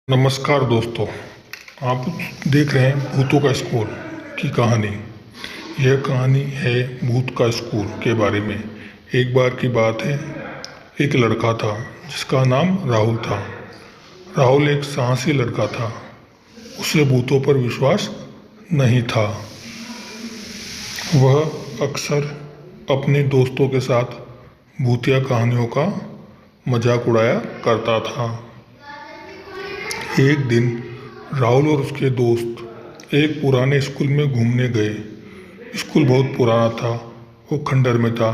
नमस्कार दोस्तों, आप देख रहे हैं भूतों का स्कूल की कहानी। यह कहानी है भूत का स्कूल के बारे में। एक बार की बात है, एक लड़का था जिसका नाम राहुल था। राहुल एक साहसी लड़का था। उसे भूतों पर विश्वास नहीं था। वह अक्सर अपने दोस्तों के साथ भूतिया कहानियों का मजाक उड़ाया करता था। एक दिन राहुल और उसके दोस्त एक पुराने स्कूल में घूमने गए। स्कूल बहुत पुराना था, वो खंडर में था।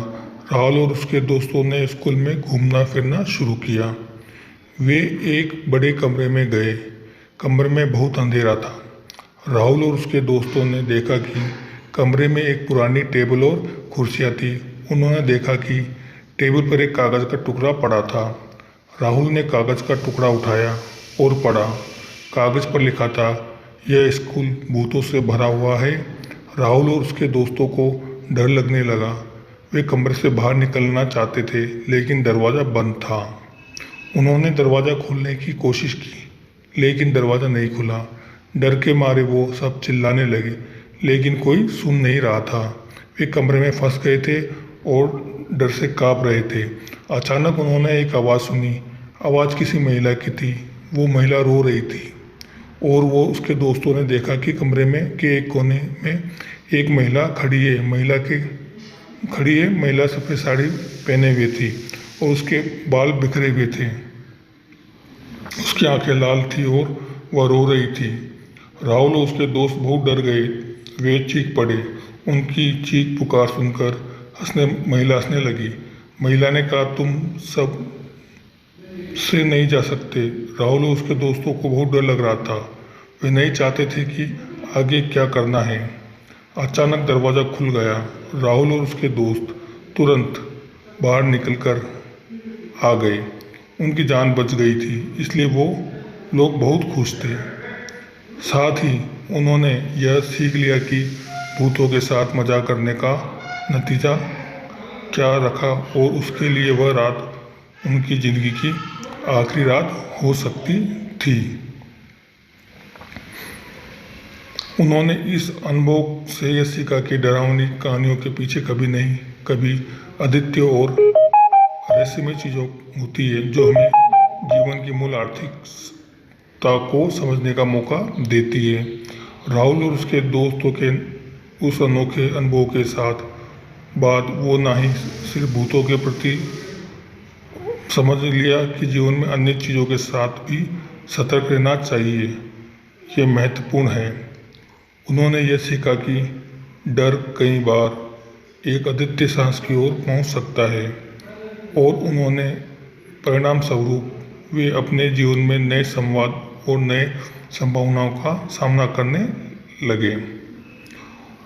राहुल और उसके दोस्तों ने स्कूल में घूमना फिरना शुरू किया। वे एक बड़े कमरे में गए। कमरे में बहुत अंधेरा था। राहुल और उसके दोस्तों ने देखा कि कमरे में एक पुरानी टेबल और कुर्सियाँ थी। उन्होंने देखा कि टेबल पर एक कागज़ का टुकड़ा पड़ा था। राहुल ने कागज़ का टुकड़ा उठाया और पढ़ा। कागज़ पर लिखा था, यह स्कूल भूतों से भरा हुआ है। राहुल और उसके दोस्तों को डर लगने लगा। वे कमरे से बाहर निकलना चाहते थे, लेकिन दरवाज़ा बंद था। उन्होंने दरवाज़ा खोलने की कोशिश की, लेकिन दरवाज़ा नहीं खुला। डर के मारे वो सब चिल्लाने लगे, लेकिन कोई सुन नहीं रहा था। वे कमरे में फंस गए थे और डर से काँप रहे थे। अचानक उन्होंने एक आवाज़ सुनी। आवाज़ किसी महिला की थी। वो महिला रो रही थी और वो उसके दोस्तों ने देखा कि कमरे में के एक कोने में एक महिला खड़ी है। महिला सफ़ेद साड़ी पहने हुए थी और उसके बाल बिखरे हुए थे। उसकी आंखें लाल थी और वह रो रही थी। राहुल और उसके दोस्त बहुत डर गए। वे चीख पड़े। उनकी चीख पुकार सुनकर महिला हंसने लगी। महिला ने कहा, तुम सब से नहीं जा सकते। राहुल और उसके दोस्तों को बहुत डर लग रहा था। वे नहीं चाहते थे कि आगे क्या करना है। अचानक दरवाज़ा खुल गया। राहुल और उसके दोस्त तुरंत बाहर निकलकर आ गए। उनकी जान बच गई थी, इसलिए वो लोग बहुत खुश थे। साथ ही उन्होंने यह सीख लिया कि भूतों के साथ मजाक करने का नतीजा क्या रखा और उसके लिए वह रात उनकी ज़िंदगी की आखिरी रात हो सकती थी। उन्होंने इस अनुभव से यह सीखा कि डरावनी कहानियों के पीछे कभी अद्वितीय और रहस्यमय चीज़ों होती है, जो हमें जीवन की मूल आर्थिकता को समझने का मौका देती है। राहुल और उसके दोस्तों के उस अनोखे अनुभव के साथ बाद वो ना ही सिर्फ भूतों के प्रति समझ लिया कि जीवन में अन्य चीज़ों के साथ भी सतर्क रहना चाहिए। ये महत्वपूर्ण है। उन्होंने यह सीखा कि डर कई बार एक अद्वितीय साहस की ओर पहुंच सकता है और उन्होंने परिणाम स्वरूप वे अपने जीवन में नए संवाद और नए संभावनाओं का सामना करने लगे।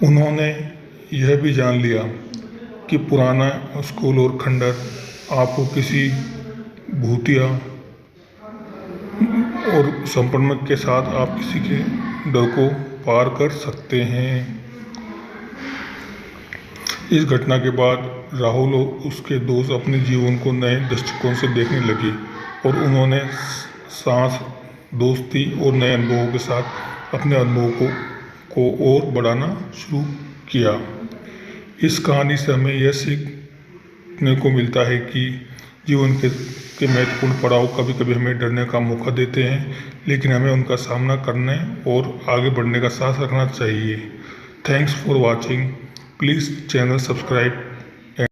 उन्होंने यह भी जान लिया कि पुराना स्कूल और खंडर आपको किसी भूतिया और संक्रमण के साथ आप किसी के डर को पार कर सकते हैं। इस घटना के बाद राहुल और उसके दोस्त अपने जीवन को नए दृष्टिकोण से देखने लगे और उन्होंने सांस, दोस्ती और नए अनुभवों के साथ अपने अनुभवों को और बढ़ाना शुरू किया। इस कहानी से हमें यह सीखने को मिलता है कि जीवन के महत्वपूर्ण पड़ाव कभी कभी हमें डरने का मौका देते हैं, लेकिन हमें उनका सामना करने और आगे बढ़ने का साहस रखना चाहिए। Thanks for watching. Please channel subscribe